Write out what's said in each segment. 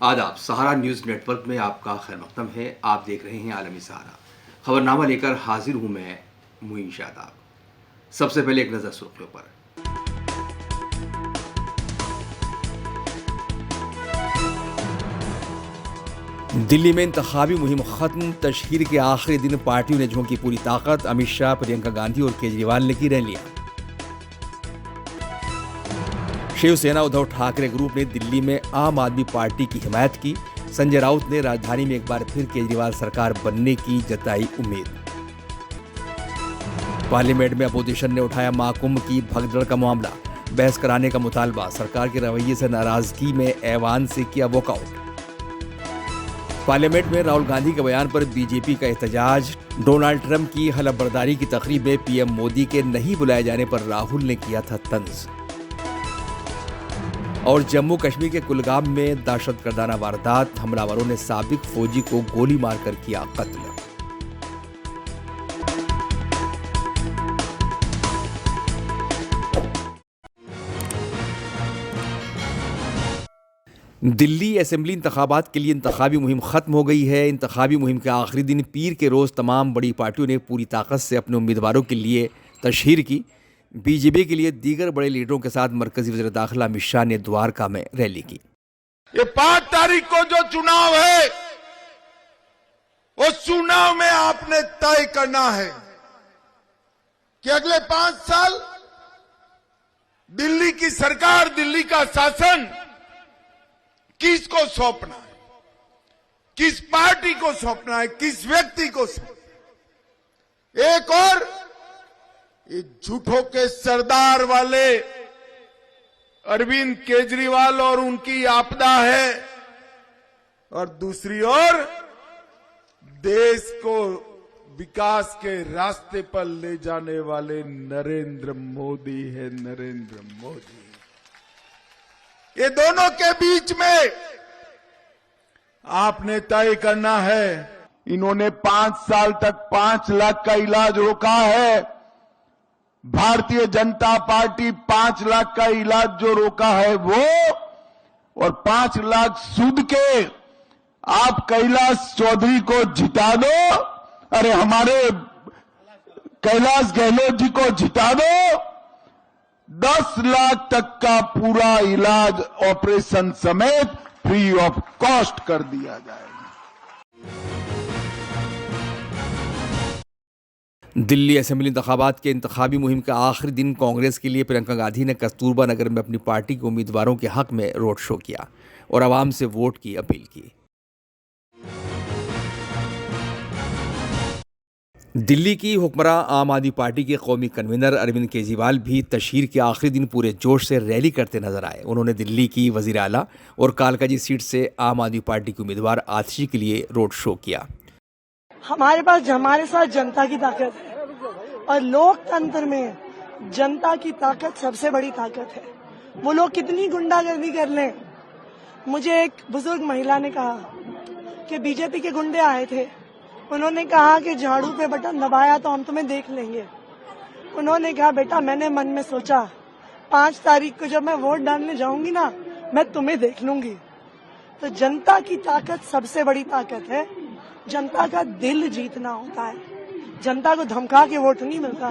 आदाब। सहारा news network में आपका खैर मकदम है। आप देख रहे हैं आलमी सहारा। खबरनामा लेकर हाजिर हूं मैं मुईन शादाब। सबसे पहले एक नज़र सुर्खियों पर। दिल्ली में इंतखाबी मुहिम खत्म। तशहीर के आखिरी दिन पार्टियों ने झोंकी पूरी ताकत। अमित शाह, प्रियंका गांधी और केजरीवाल ने की रैलियां। शिवसेना उद्धव ठाकरे ग्रुप ने दिल्ली में आम आदमी पार्टी की हिमायत की। संजय राउत ने राजधानी में एक बार फिर केजरीवाल सरकार बनने की जताई उम्मीद। पार्लियामेंट में अपोजिशन ने उठाया महाकुंभ की भगदड़ का मामला। बहस कराने का मुतालबा। सरकार के रवैये से नाराजगी में ऐवान से किया वॉकआउट। पार्लियामेंट में राहुल गांधी के बयान पर बीजेपी का एहतजाज। डोनाल्ड ट्रंप की हलफबरदारी की तकरीब में पीएम मोदी के नहीं बुलाए जाने पर राहुल ने किया था तंज। और जम्मू कश्मीर के कुलगाम में दहशतगर्दाना वारदात। हमलावरों ने साबिक फौजी को गोली मारकर किया कत्ल। दिल्ली असेंबली इंतखाबात के लिए इंतखाबी मुहिम खत्म हो गई है। इंतखाबी मुहिम के आखिरी दिन पीर के रोज तमाम बड़ी पार्टियों ने पूरी ताकत से अपने उम्मीदवारों के लिए तशहीर की। बीजेपी के लिए दीगर बड़े लीडरों के साथ मरकजी वज़ीर दाखिला अमित शाह ने द्वारका में रैली की। ये 5 तारीख को जो चुनाव है, उस चुनाव में आपने तय करना है कि अगले 5 साल दिल्ली की सरकार, दिल्ली का शासन किसको सौंपना है, किस पार्टी को सौंपना है, किस व्यक्ति को सौंपना है। एक और ये झूठों के सरदार वाले अरविंद केजरीवाल और उनकी आपदा है, और दूसरी ओर देश को विकास के रास्ते पर ले जाने वाले नरेंद्र मोदी है। नरेंद्र मोदी, ये दोनों के बीच में आपने तय करना है। इन्होंने 5 साल तक 5 लाख का इलाज रोका है। भारतीय जनता पार्टी 5 लाख का इलाज जो रोका है वो, और 5 लाख सूद के आप कैलाश चौधरी को जिता दो, अरे हमारे कैलाश गहलोत जी को जिता दो। 10 लाख तक का पूरा इलाज ऑपरेशन समेत फ्री ऑफ कॉस्ट कर दिया जाएगा। दिल्ली असेंबली इंतखाबात के इंतखाबी मुहिम का आखिरी दिन कांग्रेस के लिए प्रियंका गांधी ने कस्तूरबा नगर में अपनी पार्टी के उम्मीदवारों के हक में रोड शो किया और आवाम से वोट की अपील की। दिल्ली की हुक्मरान आम आदमी पार्टी के कौमी कन्वीनर अरविंद केजरीवाल भी तशहीर के आखिरी दिन पूरे जोश से रैली करते नजर आए। उन्होंने दिल्ली की वजीर आला और कालकाजी सीट से आम आदमी पार्टी के उम्मीदवार आतिशी के लिए रोड शो किया। हमारे साथ जनता की ताकत है, और लोकतंत्र में जनता की ताकत सबसे बड़ी ताकत है। वो लोग कितनी गुंडागर्दी कर लें। मुझे एक बुजुर्ग महिला ने कहा कि बीजेपी के गुंडे आए थे, उन्होंने कहा कि झाड़ू पे बटन दबाया तो हम तुम्हें देख लेंगे। उन्होंने कहा बेटा, मैंने मन में सोचा 5 तारीख को जब मैं वोट डालने जाऊंगी ना, मैं तुम्हें देख लूंगी। तो जनता की ताकत सबसे बड़ी ताकत है। जनता का दिल जीतना होता है, जनता को धमका के वोट नहीं मिलता।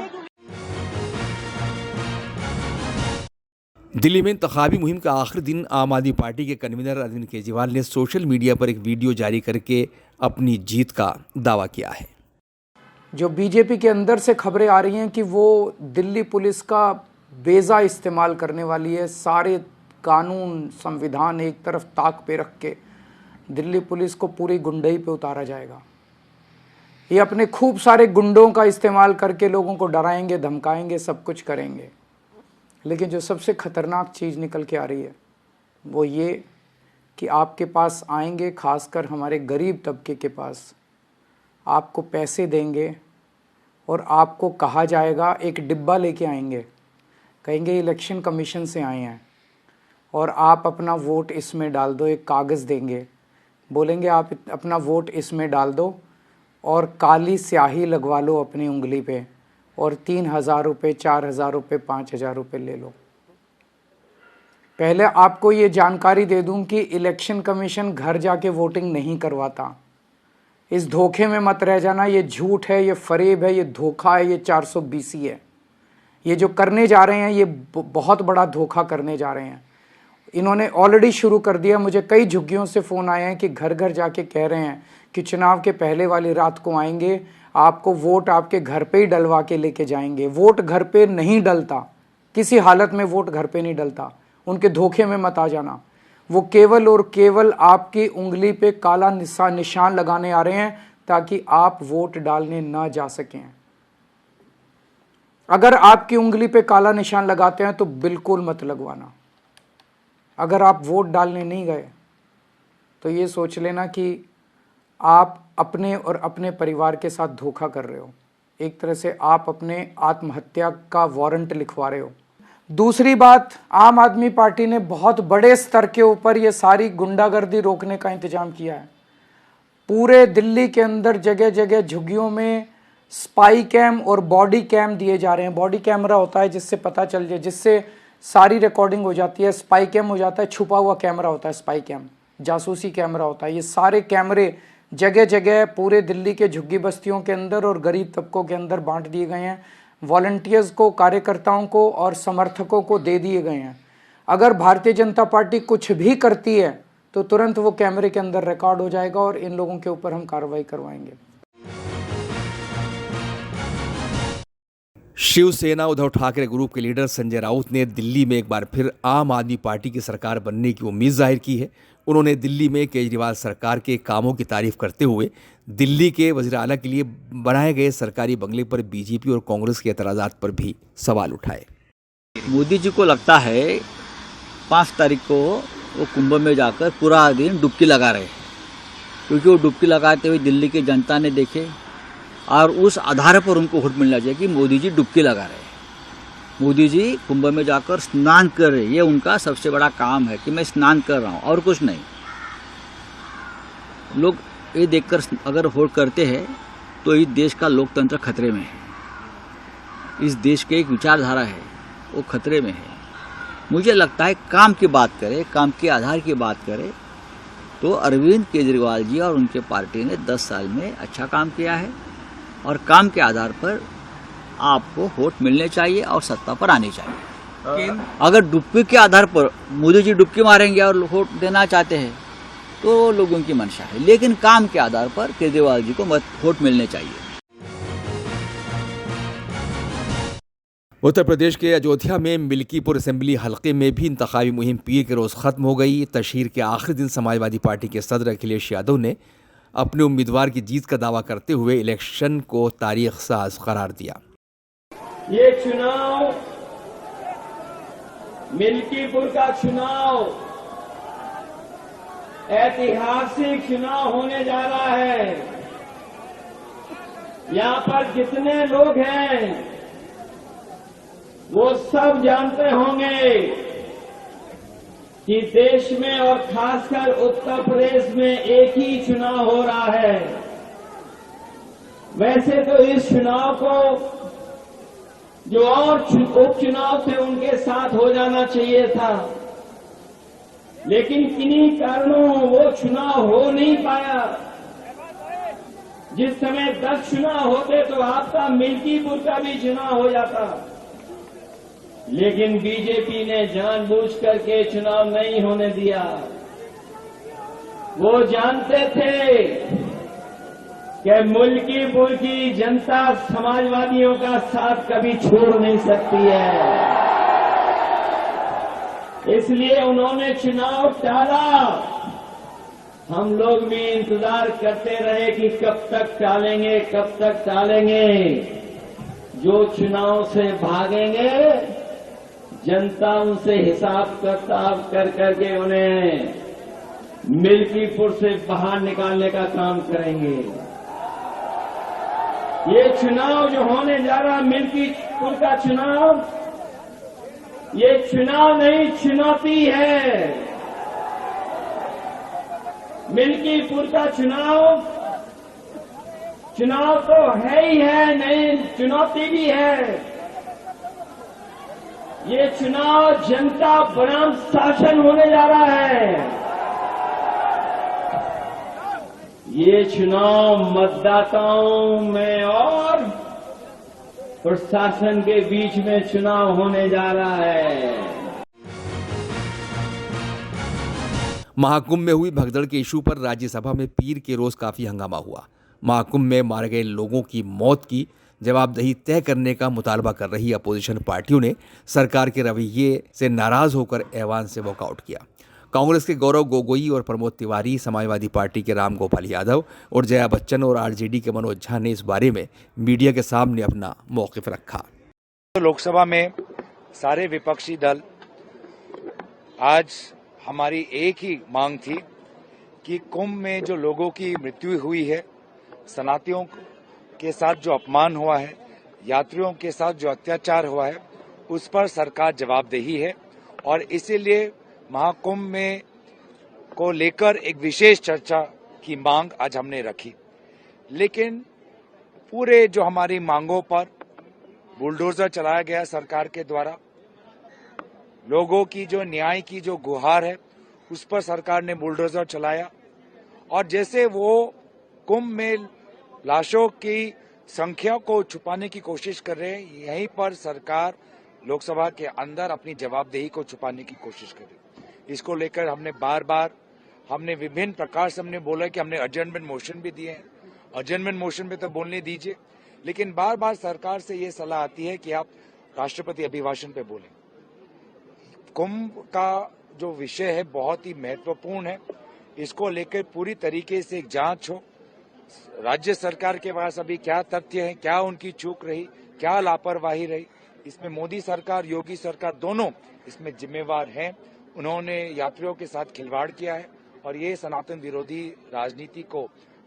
दिल्ली में इंतखाबी मुहिम का आखिरी दिन आम आदमी पार्टी के कन्वीनर अरविंद केजरीवाल ने सोशल मीडिया पर एक वीडियो जारी करके अपनी जीत का दावा किया है। जो बीजेपी के अंदर से खबरें आ रही हैं कि वो दिल्ली पुलिस का बेजा इस्तेमाल करने वाली है, सारे कानून संविधान एक तरफ ताक पे रख के दिल्ली पुलिस को पूरी गुंडई पे उतारा जाएगा। ये अपने खूब सारे गुंडों का इस्तेमाल करके लोगों को डराएंगे, धमकाएंगे, सब कुछ करेंगे। लेकिन जो सबसे खतरनाक चीज़ निकल के आ रही है वो ये कि आपके पास आएंगे, खासकर हमारे गरीब तबके के पास, आपको पैसे देंगे और आपको कहा जाएगा, एक डिब्बा लेके आएंगे, कहेंगे इलेक्शन कमीशन से आए हैं और आप अपना वोट इसमें डाल दो। एक कागज़ देंगे, बोलेंगे आप अपना वोट इसमें डाल दो और काली स्याही लगवा लो अपनी उंगली पे और 3,000 रुपये, 4,000 रुपये, 5,000 रुपये ले लो। पहले आपको ये जानकारी दे दूं कि इलेक्शन कमीशन घर जाके वोटिंग नहीं करवाता। इस धोखे में मत रह जाना, ये झूठ है, ये फरेब है, ये धोखा है, ये 420 है। ये जो करने जा रहे हैं ये बहुत बड़ा धोखा करने जा रहे हैं। इन्होंने ऑलरेडी शुरू कर दिया। मुझे कई झुग्गियों से फ़ोन आए हैं कि घर घर जाके कह रहे हैं कि चुनाव के पहले वाली रात को आएंगे, आपको वोट आपके घर पे ही डलवा के लेके जाएंगे। वोट घर पे नहीं डलता, किसी हालत में वोट घर पे नहीं डलता। उनके धोखे में मत आ जाना। वो केवल और केवल आपकी उंगली पे काला निशान लगाने आ रहे हैं ताकि आप वोट डालने ना जा सकें। अगर आपकी उंगली पे काला निशान लगाते हैं तो बिल्कुल मत लगवाना। अगर आप वोट डालने नहीं गए तो ये सोच लेना कि आप अपने और अपने परिवार के साथ धोखा कर रहे हो। एक तरह से आप अपने आत्महत्या का वारंट लिखवा रहे हो। दूसरी बात, आम आदमी पार्टी ने बहुत बड़े स्तर के ऊपर ये सारी गुंडागर्दी रोकने का इंतजाम किया है। पूरे दिल्ली के अंदर जगह जगह झुग्गियों में स्पाई कैम और बॉडी कैम दिए जा रहे हैं। बॉडी कैमरा होता है जिससे पता चल जाए, जिससे सारी रिकॉर्डिंग हो जाती है। स्पाई कैम हो जाता है छुपा हुआ कैमरा होता है, स्पाई कैम जासूसी कैमरा होता है। ये सारे कैमरे जगह जगह पूरे दिल्ली के झुग्गी बस्तियों के अंदर और गरीब तबकों के अंदर बांट दिए गए हैं। वॉलंटियर्स को, कार्यकर्ताओं को और समर्थकों को दे दिए गए हैं। अगर भारतीय जनता पार्टी कुछ भी करती है तो तुरंत वो कैमरे के अंदर रिकॉर्ड हो जाएगा और इन लोगों के ऊपर हम कार्रवाई करवाएंगे। शिवसेना उद्धव ठाकरे ग्रुप के लीडर संजय राउत ने दिल्ली में एक बार फिर आम आदमी पार्टी की सरकार बनने की उम्मीद जाहिर की है। उन्होंने दिल्ली में केजरीवाल सरकार के कामों की तारीफ करते हुए दिल्ली के वज़ीर आला के लिए बनाए गए सरकारी बंगले पर बीजेपी और कांग्रेस के एतराज़ात पर भी सवाल उठाए। मोदी जी को लगता है 5 तारीख को वो कुंभ में जाकर पूरा दिन डुबकी लगा रहे हैं, क्योंकि वो डुबकी लगाते हुए दिल्ली की जनता ने देखे और उस आधार पर उनको वोट मिलना चाहिए कि मोदी जी डुबकी लगा रहे हैं, मोदी जी कुंभ में जाकर स्नान कर रहे हैं। ये उनका सबसे बड़ा काम है कि मैं स्नान कर रहा हूँ और कुछ नहीं। लोग ये देखकर अगर वोट करते हैं तो इस देश का लोकतंत्र खतरे में है। इस देश के एक विचारधारा है वो खतरे में है। मुझे लगता है काम की बात करें, काम के आधार की बात करें तो अरविंद केजरीवाल जी और उनके पार्टी ने 10 साल में अच्छा काम किया है और काम के आधार पर आपको वोट मिलने चाहिए और सत्ता पर आनी चाहिए। अगर डुबकी के आधार पर मोदी जी डुबकी मारेंगे और वोट देना चाहते हैं तो लोगों की मंशा है, लेकिन काम के आधार पर केजरीवाल जी को वोट मिलने चाहिए। उत्तर प्रदेश के अयोध्या में मिल्कीपुर असेंबली हलके में भी इंतखाबी मुहिम पीर के रोज खत्म हो गई। तशहीर के आखिरी दिन समाजवादी पार्टी के सदर अखिलेश यादव ने अपने उम्मीदवार की जीत का दावा करते हुए इलेक्शन को तारीख साज करार दिया। ये चुनाव, मिल्कीपुर का चुनाव ऐतिहासिक चुनाव होने जा रहा है। यहाँ पर जितने लोग हैं वो सब जानते होंगे कि देश में और खासकर उत्तर प्रदेश में एक ही चुनाव हो रहा है। वैसे तो इस चुनाव को जो और उपचुनाव थे उनके साथ हो जाना चाहिए था, लेकिन किन्हीं कारणों वो चुनाव हो नहीं पाया। जिस समय 10 चुनाव होते तो आपका मिल्कीपुर का भी चुनाव हो जाता, लेकिन बीजेपी ने जानबूझ करके चुनाव नहीं होने दिया। वो जानते थे कि मिल्कीपुर की जनता समाजवादियों का साथ कभी छोड़ नहीं सकती है, इसलिए उन्होंने चुनाव टाला। हम लोग भी इंतजार करते रहे कि कब तक टालेंगे, कब तक टालेंगे। जो चुनाव से भागेंगे जनता उनसे हिसाब किताब कर करके उन्हें मिल्कीपुर से बाहर निकालने का काम करेंगे। ये चुनाव जो होने जा रहा मिल्कीपुर का चुनाव, ये चुनाव नहीं चुनौती है। मिल्कीपुर का चुनाव तो है ही है, नहीं चुनौती भी है। ये चुनाव जनता बनाम शासन होने जा रहा है। ये चुनाव मतदाताओं में और प्रशासन के बीच में चुनाव होने जा रहा है। महाकुंभ में हुई भगदड़ के इशू पर राज्यसभा में पीर के रोज काफी हंगामा हुआ। महाकुंभ में मारे गए लोगों की मौत की जवाबदेही तय करने का मुतालबा कर रही अपोजिशन पार्टियों ने सरकार के रवैये से नाराज होकर ऐवान से वॉकआउट किया। कांग्रेस के गौरव गोगोई और प्रमोद तिवारी, समाजवादी पार्टी के राम गोपाल यादव और जया बच्चन और आरजेडी के मनोज झा ने इस बारे में मीडिया के सामने अपना मौकिफ रखा। लोकसभा में सारे विपक्षी दल, आज हमारी एक ही मांग थी कि कुंभ में जो लोगों की मृत्यु हुई है, शरणार्थियों के साथ जो अपमान हुआ है, यात्रियों के साथ जो अत्याचार हुआ है, उस पर सरकार जवाबदेही है और इसीलिए महाकुंभ में को लेकर एक विशेष चर्चा की मांग आज हमने रखी। लेकिन पूरे जो हमारी मांगों पर बुलडोजर चलाया गया सरकार के द्वारा, लोगों की जो न्याय की जो गुहार है उस पर सरकार ने बुलडोजर चलाया और जैसे वो कुंभ में लाशों की संख्या को छुपाने की कोशिश कर रहे हैं, यहीं पर सरकार लोकसभा के अंदर अपनी जवाबदेही को छुपाने की कोशिश कर रही है। इसको लेकर हमने बार बार विभिन्न प्रकार से हमने बोला कि हमने एडजर्नमेंट मोशन भी दिए हैं। एडजर्नमेंट मोशन पे तो बोलने दीजिए, लेकिन बार बार सरकार से ये सलाह आती है कि आप राष्ट्रपति अभिभाषण पे बोलें। कुंभ का जो विषय है बहुत ही महत्वपूर्ण है, इसको लेकर पूरी तरीके से एक जांच हो। राज्य सरकार के पास अभी क्या तथ्य है, क्या उनकी चूक रही, क्या लापरवाही रही, इसमें मोदी सरकार, योगी सरकार दोनों इसमें जिम्मेवार हैं। उन्होंने यात्रियों के साथ खिलवाड़ किया है और ये सनातन विरोधी राजनीति को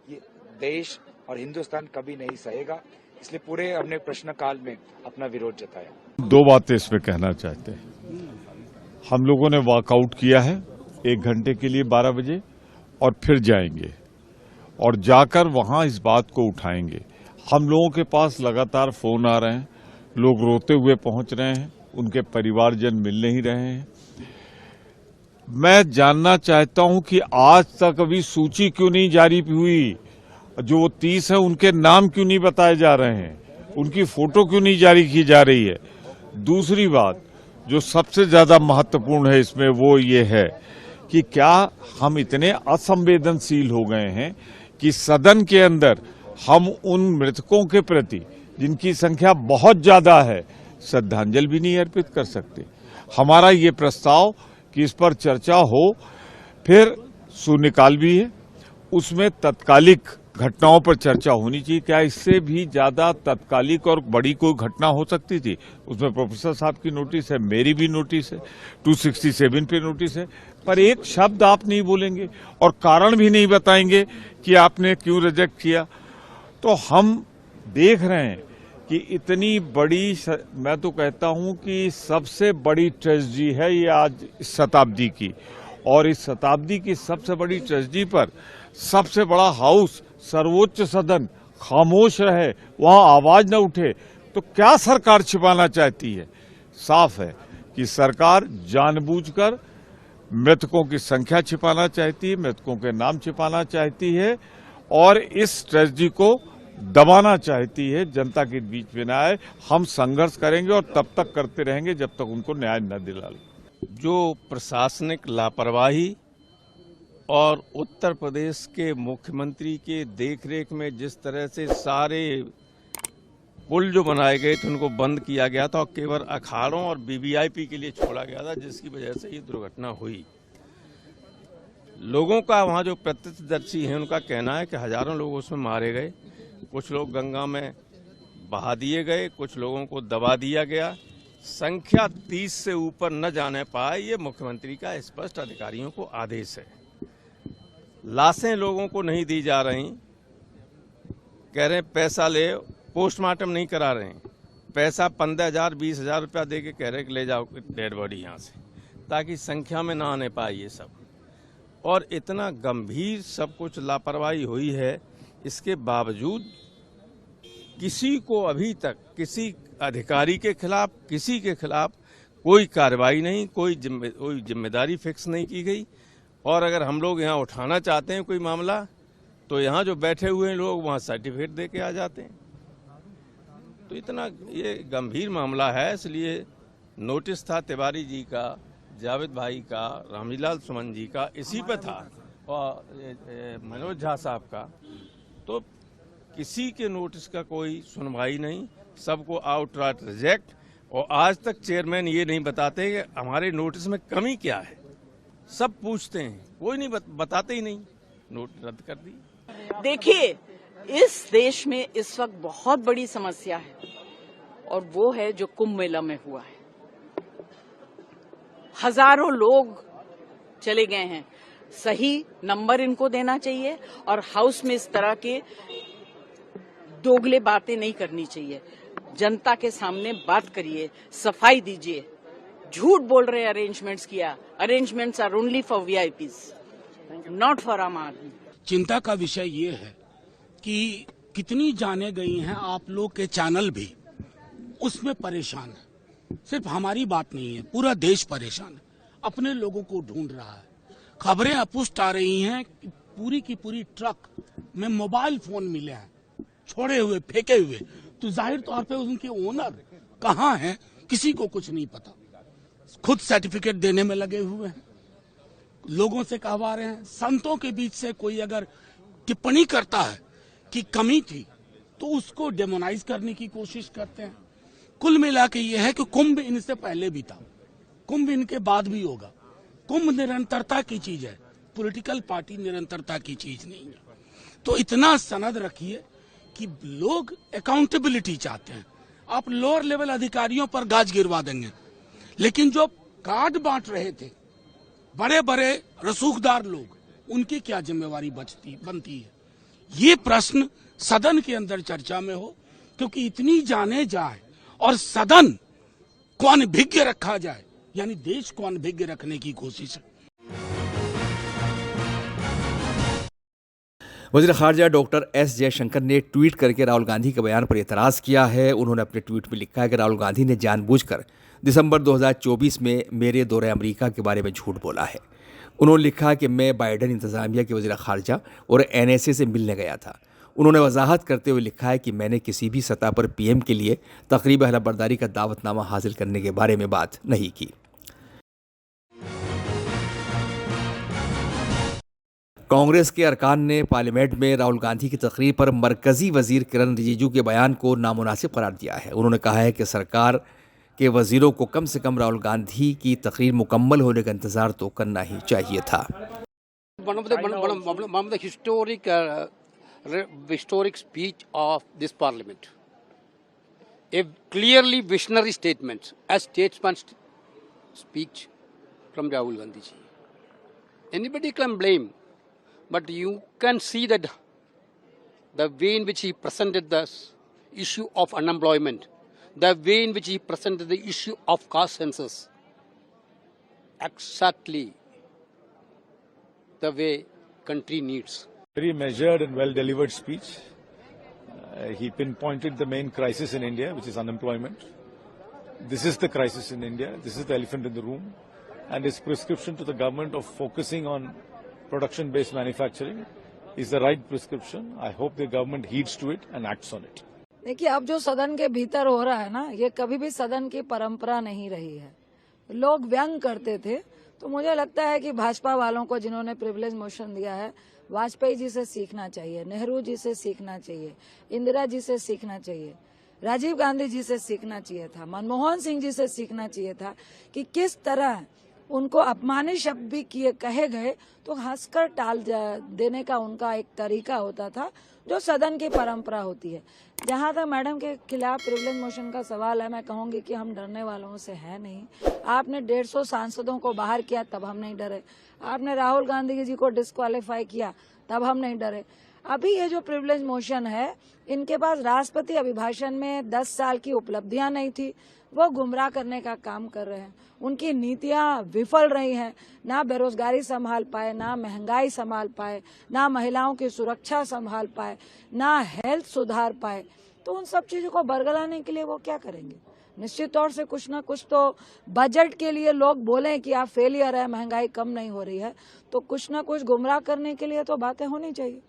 ये देश और हिंदुस्तान कभी नहीं सहेगा। इसलिए पूरे हमने प्रश्नकाल में अपना विरोध जताया। दो बातें इसमें कहना चाहते हैं। हम लोगों ने वॉकआउट किया है 1 घंटे के लिए 12 बजे और फिर जाएंगे और जाकर वहां इस बात को उठाएंगे। हम लोगों के पास लगातार फोन आ रहे हैं, लोग रोते हुए पहुंच रहे हैं, उनके परिवारजन मिल नहीं रहे हैं। मैं जानना चाहता हूं कि आज तक अभी सूची क्यों नहीं जारी हुई, जो 30 है उनके नाम क्यों नहीं बताए जा रहे हैं, उनकी फोटो क्यों नहीं जारी की जा रही है। दूसरी बात जो सबसे ज्यादा महत्वपूर्ण है इसमें वो ये है कि क्या हम इतने असंवेदनशील हो गए हैं कि सदन के अंदर हम उन मृतकों के प्रति जिनकी संख्या बहुत ज्यादा है श्रद्धांजलि भी नहीं अर्पित कर सकते। हमारा ये प्रस्ताव कि इस पर चर्चा हो, फिर शून्यकाल भी है, उसमें तत्कालिक घटनाओं पर चर्चा होनी चाहिए। क्या इससे भी ज्यादा तत्कालिक और बड़ी कोई घटना हो सकती थी? उसमें प्रोफेसर साहब की नोटिस है, मेरी भी नोटिस है, 267 पे नोटिस है, पर एक शब्द आप नहीं बोलेंगे और कारण भी नहीं बताएंगे कि आपने क्यों रिजेक्ट किया। तो हम देख रहे हैं कि इतनी बड़ी, मैं तो कहता हूं कि सबसे बड़ी ट्रेजेडी है ये आज इस शताब्दी की, और इस शताब्दी की सबसे बड़ी ट्रेजेडी पर सबसे बड़ा हाउस, सर्वोच्च सदन खामोश रहे, वहां आवाज न उठे, तो क्या सरकार छिपाना चाहती है? साफ है कि सरकार जानबूझकर मृतकों की संख्या छिपाना चाहती है, मृतकों के नाम छिपाना चाहती है और इस ट्रेजेडी को दबाना चाहती है, जनता के बीच में न आए। हम संघर्ष करेंगे और तब तक करते रहेंगे जब तक उनको न्याय न दिला ले। जो प्रशासनिक लापरवाही और उत्तर प्रदेश के मुख्यमंत्री के देखरेख में जिस तरह से सारे पुल जो बनाए गए थे उनको बंद किया गया था और केवल अखाड़ों और वीवीआईपी के लिए छोड़ा गया था, जिसकी वजह से ये दुर्घटना हुई। लोगों का वहाँ जो प्रत्यक्षदर्शी हैं उनका कहना है कि हजारों लोग उसमें मारे गए, कुछ लोग गंगा में बहा दिए गए, कुछ लोगों को दबा दिया गया। संख्या 30 से ऊपर न जाने पाए, ये मुख्यमंत्री का स्पष्ट अधिकारियों को आदेश है। लाशें लोगों को नहीं दी जा रही, कह रहे हैं पैसा ले, पोस्टमार्टम नहीं करा रहे हैं, पैसा 15,000 20,000 रुपया दे के कह रहे हैं कि ले जाओ डेड बॉडी यहाँ से, ताकि संख्या में ना आने पाए ये सब। और इतना गंभीर सब कुछ लापरवाही हुई है, इसके बावजूद किसी को अभी तक किसी अधिकारी के खिलाफ, किसी के खिलाफ कोई कार्रवाई नहीं, कोई जिम्मेदारी फिक्स नहीं की गई। और अगर हम लोग यहाँ उठाना चाहते हैं कोई मामला, तो यहाँ जो बैठे हुए हैं लोग वहाँ सर्टिफिकेट दे के आ जाते हैं। तो इतना ये गंभीर मामला है, इसलिए नोटिस था तिवारी जी का, जावेद भाई का, रामलीलाल सुमन जी का, इसी पे था, और मनोज झा साहब का। तो किसी के नोटिस का कोई सुनवाई नहीं, सबको आउटराइट रिजेक्ट। और आज तक चेयरमैन ये नहीं बताते कि हमारे नोटिस में कमी क्या है। सब पूछते हैं, कोई नहीं बताते ही नहीं, नोट रद्द कर दी। देखिए, इस देश में इस वक्त बहुत बड़ी समस्या है, और वो है जो कुंभ मेला में हुआ है। हजारों लोग चले गए हैं, सही नंबर इनको देना चाहिए, और हाउस में इस तरह के दोगले बातें नहीं करनी चाहिए। जनता के सामने बात करिए, सफाई दीजिए। झूठ बोल रहे अरेंजमेंट्स किया, arrangements are only for VIPs, not for आम आदमी। चिंता का विषय ये है कि कितनी जाने गई हैं आप लोग के चैनल भी उसमें परेशान है। सिर्फ हमारी बात नहीं है, पूरा देश परेशान है, अपने लोगों को ढूंढ रहा है। खबरें अपुष्ट आ रही हैं कि पूरी की पूरी ट्रक में मोबाइल फोन मिले हैं, छोड़े हुए, फेंके हुए। तो जाहिर तौर पे उनके ओनर कहाँ हैं किसी को कुछ नहीं पता। खुद सर्टिफिकेट देने में लगे हुए हैं, लोगों से कहवा रहे हैं। संतों के बीच से कोई अगर टिप्पणी करता है कि कमी थी, तो उसको डेमोनाइज करने की कोशिश करते हैं। कुल मिला के ये है कि कुंभ इनसे पहले भी था, कुंभ इनके बाद भी होगा। कुंभ निरंतरता की चीज है, पॉलिटिकल पार्टी निरंतरता की चीज नहीं है। तो इतना सनद रखिए कि लोग अकाउंटेबिलिटी चाहते हैं। आप लोअर लेवल अधिकारियों पर गाज गिरवा देंगे, लेकिन जो कार्ड बांट रहे थे बड़े बड़े रसूखदार लोग, उनकी क्या जिम्मेवारी बनती है? ये प्रश्न सदन के अंदर चर्चा में हो, क्योंकि इतनी जाने जाए और सदन को अनभिज्ञ रखा जाए, यानी देश को अनभिज्ञ रखने की कोशिश है। वज़ीर ख़ारजा डॉक्टर एस जयशंकर ने ट्वीट करके राहुल गांधी के बयान पर एतराज़ किया है। उन्होंने अपने ट्वीट में लिखा है कि राहुल गांधी ने जानबूझकर दिसंबर 2024 में मेरे दौरे अमेरिका के बारे में झूठ बोला है। उन्होंने लिखा कि मैं बाइडेन इंतज़ामिया के वज़ीर ख़ारजा और NSA से मिलने गया था। उन्होंने वजाहत करते हुए लिखा है कि मैंने किसी भी सतह पर PM के लिए तकरीब हलफबरदारी का दावतनामा हासिल करने के बारे में बात नहीं की। कांग्रेस के अरकान ने पार्लियामेंट में राहुल गांधी की तकरीर पर मरकजी वजीर किरण रिजिजू के बयान को नामुनासिब करार दिया है। उन्होंने कहा है कि सरकार के वजीरों को कम से कम राहुल गांधी की तकरीर मुकम्मल होने का इंतजार तो करना ही चाहिए था। historic speech of this parliament, a clearly visionary statement, a statesman speech from Rahul Gandhi ji. Anybody can blame, but you can see that the way in which he presented the issue of unemployment, the way in which he presented the issue of caste census, exactly the way country needs. Very measured and well-delivered speech. He pinpointed the main crisis in India, which is unemployment. This is the crisis in India. This is the elephant in the room. And his prescription to the government of focusing on production-based manufacturing is the right prescription. I hope the government heeds to it and acts on it. देखिए, अब जो सदन के भीतर हो रहा है ना, ये कभी भी सदन की परंपरा नहीं रही है। लोग व्यंग करते थे, तो मुझे लगता है कि भाजपा वालों को जिन्होंने प्रिविलेज मोशन दिया है, वाजपेयी जी से सीखना चाहिए, नेहरू जी से सीखना चाहिए, इंदिरा जी से सीखना चाहिए, राजीव गांधी जी से सीखना चाहिए था, मनमोहन सिंह जी से सीखना चाहिए था कि किस तरह उनको अपमानित शब्द भी कहे गए तो हंसकर टाल देने का उनका एक तरीका होता था, जो सदन की परंपरा होती है। जहां तक मैडम के खिलाफ प्रिविलेज मोशन का सवाल है, मैं कहूंगी कि हम डरने वालों से है नहीं। आपने 150 सांसदों को बाहर किया, तब हम नहीं डरे। आपने राहुल गांधी जी को डिस्क्वालीफाई किया, तब हम नहीं डरे। अभी ये जो प्रिविलेज मोशन है, इनके पास राष्ट्रपति अभिभाषण में 10 साल की उपलब्धियां नहीं थी, वो गुमराह करने का काम कर रहे हैं। उनकी नीतियां विफल रही हैं, ना बेरोजगारी संभाल पाए, ना महंगाई संभाल पाए, ना महिलाओं की सुरक्षा संभाल पाए, ना हेल्थ सुधार पाए। तो उन सब चीजों को बरगलाने के लिए वो क्या करेंगे? निश्चित तौर से कुछ ना कुछ तो बजट के लिए लोग बोलें कि आप फेलियर है, महंगाई कम नहीं हो रही है, तो कुछ ना कुछ गुमराह करने के लिए तो बातें होनी चाहिए।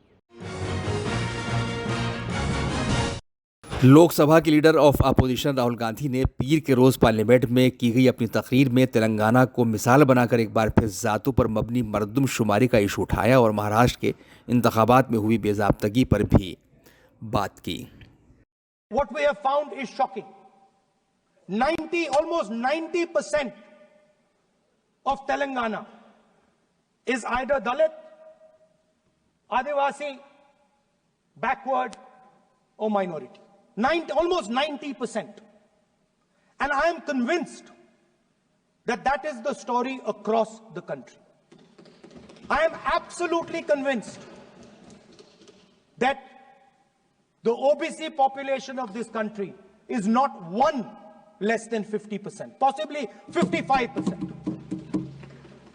लोकसभा के leader of opposition Rahul Gandhi ने पीर के रोज पार्लियामेंट में की गई अपनी तकरीर में तेलंगाना को मिसाल बनाकर एक बार फिर जातों पर मबनी मर्दमशुमारी का इशू उठाया और महाराष्ट्र के इंतखाबात में हुई बेजाब्तगी पर भी बात की। What we have found is shocking. Almost 90% of Telangana is either Dalit, Adivasi, backward, or minority. Almost 90%. And I am convinced that that is the story across the country. I am absolutely convinced that the OBC population of this country is not one less than 50%, possibly 55%.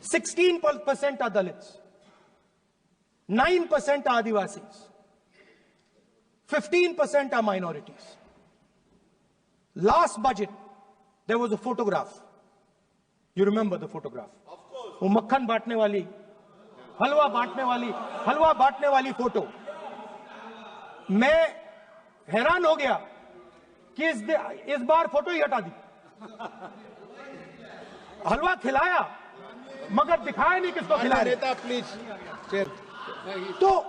16% are Dalits, 9% are Adivasis, 15% are minorities. Last budget, there was a photograph. You remember the photograph? Of course. वो मक्खन बांटने वाली, हलवा बांटने वाली photo. मैं हैरान हो गया कि इस बार फोटो ही हटा दी। हलवा खिलाया मगर दिखाया नहीं किसको खिलाया। नेता प्लीज। तो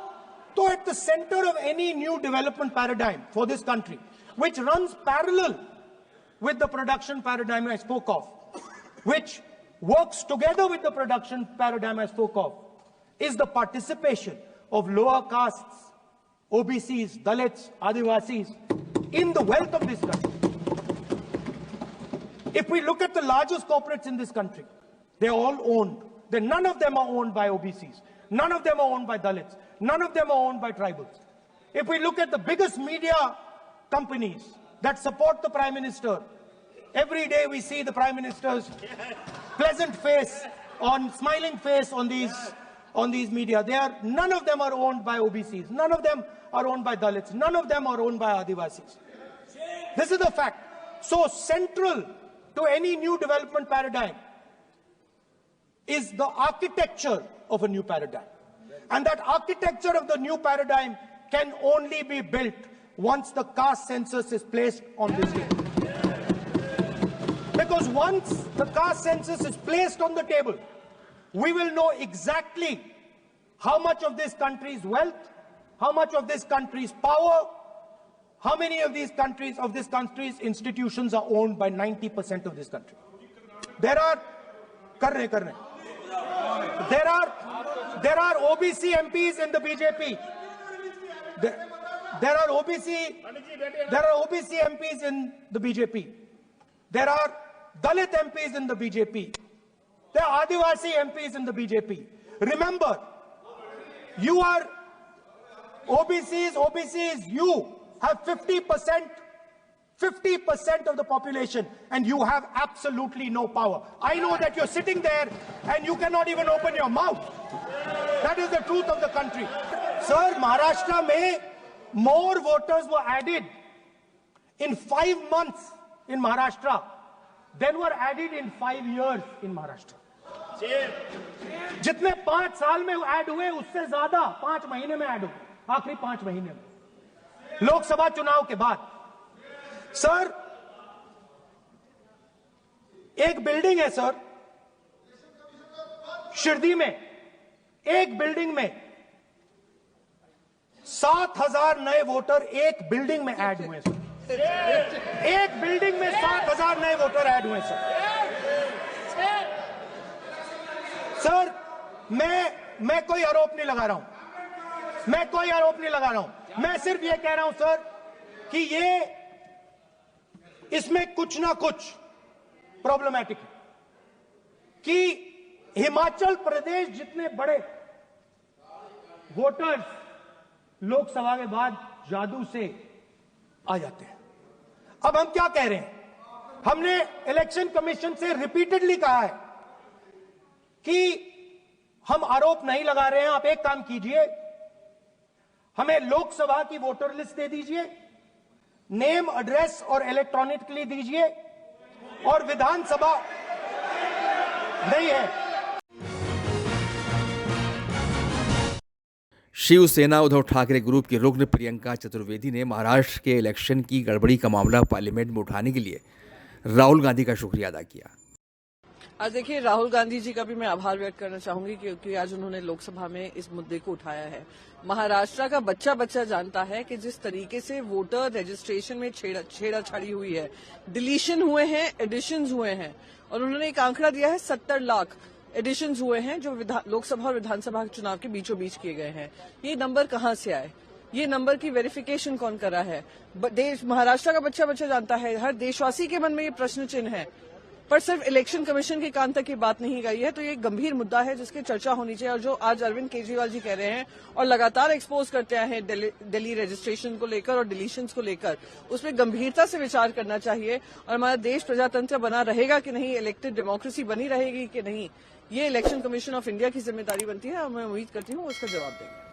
at the center of any new development paradigm for this country, which runs parallel with the production paradigm I spoke of, which works together with the production paradigm I spoke of, is the participation of lower castes, OBCs, Dalits, Adivasis in the wealth of this country. If we look at the largest corporates in this country, they're all owned. None of them are owned by OBCs. None of them are owned by Dalits. None of them are owned by tribals. If we look at the biggest media companies that support the Prime Minister, every day we see the Prime Minister's pleasant face, smiling face on these media. None of them are owned by OBCs. None of them are owned by Dalits. None of them are owned by Adivasis. This is the fact. So central to any new development paradigm is the architecture of a new paradigm. And that architecture of the new paradigm can only be built once the caste census is placed on this table. Because once the caste census is placed on the table, we will know exactly how much of this country's wealth, how much of this country's power, how many of this country's institutions are owned by 90% of this country. There are OBC MPs in the BJP. There are OBC MPs in the BJP. There are Dalit MPs in the BJP. There are Adivasi MPs in the BJP. Remember, you are OBCs, you have 50% of the population and you have absolutely no power. I know that you're sitting there and you cannot even open your mouth. That is the truth of the country. Sir, Maharashtra mein more voters were added in 5 months in Maharashtra than were added in 5 years in Maharashtra. जितने 5 साल में add हुए उससे ज्यादा 5 महीने में add हुए, आखिरी 5 महीने में लोकसभा चुनाव के बाद। सर, एक बिल्डिंग है सर शिरडी में, एक बिल्डिंग में 7,000 नए वोटर एक बिल्डिंग में ऐड हुए सर। एक बिल्डिंग में 7,000 नए वोटर ऐड हुए सर। मैं कोई आरोप नहीं लगा रहा हूं, मैं सिर्फ ये कह रहा हूं सर कि इसमें कुछ ना कुछ प्रॉब्लमैटिक है कि हिमाचल प्रदेश जितने बड़े वोटर्स लोकसभा के बाद जादू से आ जाते हैं। अब हम क्या कह रहे हैं, हमने इलेक्शन कमीशन से रिपीटेडली कहा है कि हम आरोप नहीं लगा रहे हैं, आप एक काम कीजिए, हमें लोकसभा की वोटर लिस्ट दे दीजिए, नेम, एड्रेस और इलेक्ट्रॉनिकली दीजिए, और विधानसभा नहीं है। शिवसेना उद्धव ठाकरे ग्रुप की रुकन प्रियंका चतुर्वेदी ने महाराष्ट्र के इलेक्शन की गड़बड़ी का मामला पार्लियामेंट में उठाने के लिए राहुल गांधी का शुक्रिया अदा किया। आज देखिए, राहुल गांधी जी का भी मैं आभार व्यक्त करना चाहूंगी क्योंकि आज उन्होंने लोकसभा में इस मुद्दे को उठाया है। महाराष्ट्र का बच्चा बच्चा जानता है कि जिस तरीके से वोटर रजिस्ट्रेशन में छेड़छाड़ी हुई है, डिलीशन हुए हैं, एडिशंस हुए हैं, और उन्होंने एक आंकड़ा दिया है 70 लाख एडिशंस हुए हैं जो लोकसभा और विधानसभा के चुनाव के बीचों बीच किए गए हैं। ये नंबर कहां से आए? ये नंबर की वेरिफिकेशन कौन कर रहा है? महाराष्ट्र का बच्चा बच्चा जानता है, हर देशवासी के मन में ये प्रश्न चिन्ह है, पर सिर्फ इलेक्शन कमीशन के कान तक ये बात नहीं गई है। तो ये एक गंभीर मुद्दा है जिसकी चर्चा होनी चाहिए, और जो आज अरविंद केजरीवाल जी कह रहे हैं और लगातार एक्सपोज करते हैं दिल्ली रजिस्ट्रेशन को लेकर और डिलीशंस को लेकर, उसमें गंभीरता से विचार करना चाहिए। और हमारा देश प्रजातंत्र बना रहेगा कि नहीं, इलेक्टेड डेमोक्रेसी बनी रहेगी कि नहीं, ये इलेक्शन कमीशन ऑफ इंडिया की जिम्मेदारी बनती है, और मैं उम्मीद करती हूँ उसका जवाब देंगे।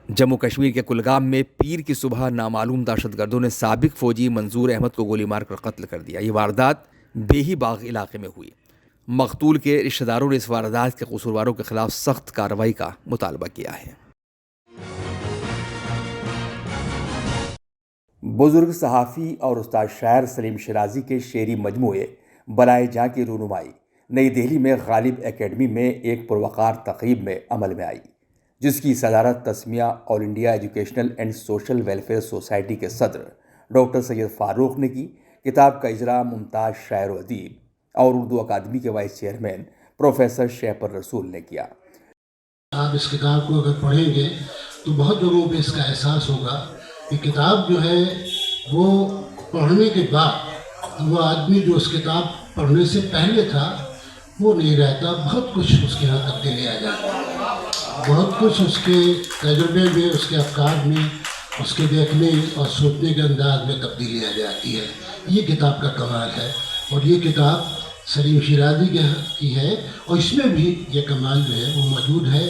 जम्मू कश्मीर के कुलगाम में पीर की सुबह नामालूम दहशतगर्दों ने साबिक फौजी मंजूर अहमद को गोली मारकर कत्ल कर दिया। ये वारदात बेही बाग इलाके में हुई। मकतूल के रिश्तेदारों ने इस वारदात के कसूरवारों के खिलाफ सख्त कार्रवाई का मुतालबा किया है। बुजुर्ग सहाफ़ी और उस्ताद शायर सलीम शिराजी के शेरी मजमूए बलाए जां की रूनुमाई नई दिल्ली में गालिब एकेडमी में एक पुरवकार तकरीब में अमल में आई, जिसकी सदारत Tasmiya all India educational and social welfare society के सदर डॉक्टर सैयद फारूक ने की। किताब का इजरा मुमताज़ शायर व अदीब और उर्दू अकादमी के वाइस चेयरमैन प्रोफेसर शैपर रसूल ने किया। आप इस किताब को अगर पढ़ेंगे तो बहुत लोगों पे इसका एहसास होगा कि किताब जो है वो पढ़ने के बाद वो आदमी जो उस किताब पढ़ने से पहले था वो नहीं रहता, बहुत कुछ उसके यहाँ तब्दीली आ जाती है, बहुत कुछ उसके तजुर्बे में, उसके अफकार में, उसके देखने और सोचने के अंदाज में तब्दीली आ जाती है। ये किताब का कमाल है, और ये किताब सलीम शिराजी की है, और इसमें भी ये कमाल जो है वो मौजूद है।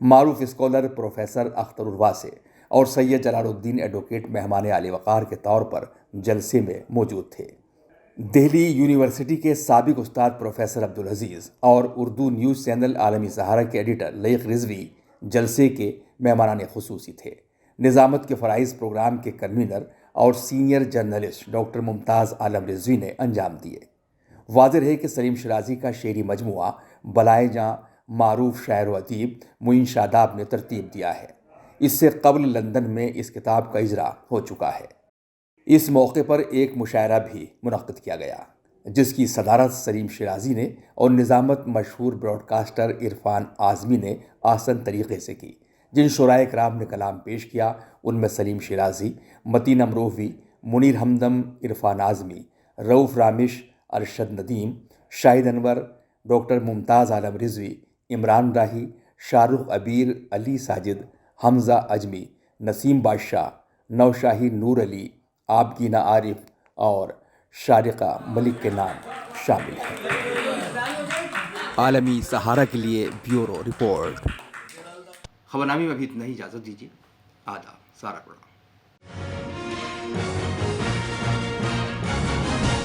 मारूफ स्कॉलर प्रोफेसर अख्तर उर्वासे और सैयद जलालुद्दीन एडवोकेट मेहमान आली वक़ार के तौर पर जलसे में मौजूद थे। दिल्ली यूनिवर्सिटी के साबिक उस्ताद प्रोफेसर अब्दुल अजीज़ और उर्दू न्यूज़ चैनल आलमी सहारा के एडिटर लईक रिजवी जलसे के मेहमानान खुसूसी थे। निज़ामत के फ़राइज़ प्रोग्राम के कन्वीनर और सीनियर जर्नलिस्ट डॉक्टर मुमताज़ आलम रिजवी ने अंजाम दिए। वाज़ेह है कि सलीम शिराजी का शेरी मजमुआ बलाए जां मारूफ शायर व अदीब मुइन शादाब ने तरतीब दिया है। इससे कबल लंदन में इस किताब का इजरा हो चुका है। इस मौके पर एक मुशायरा भी मुनक़्क़िद किया गया, जिसकी सदारत सलीम शिराजी ने और निज़ामत मशहूर ब्रॉडकास्टर इरफान आज़मी ने आसन तरीक़े से की। जिन शुराए कराम ने कलाम पेश किया उनमें सलीम शिराजी, मतीन अमरोवी, मुनीर हमदम, इरफान आज़मी, रऊफ़ रामिश, अरशद नदीम, शाहिद अनवर, डॉक्टर मुमताज़ आलम रिजवी, इमरान राही, शाहरुख अबीर, अली साजिद, हमज़ा अजमी, नसीम बादशाह, नौशाही नूर अली, आबगीना आरिफ और शारिका मलिक के नाम शामिल हैं। आलमी सहारा के लिए ब्यूरो रिपोर्ट। खबरनामे में अभी इतना ही, इजाज़त दीजिए। आदाब, सारा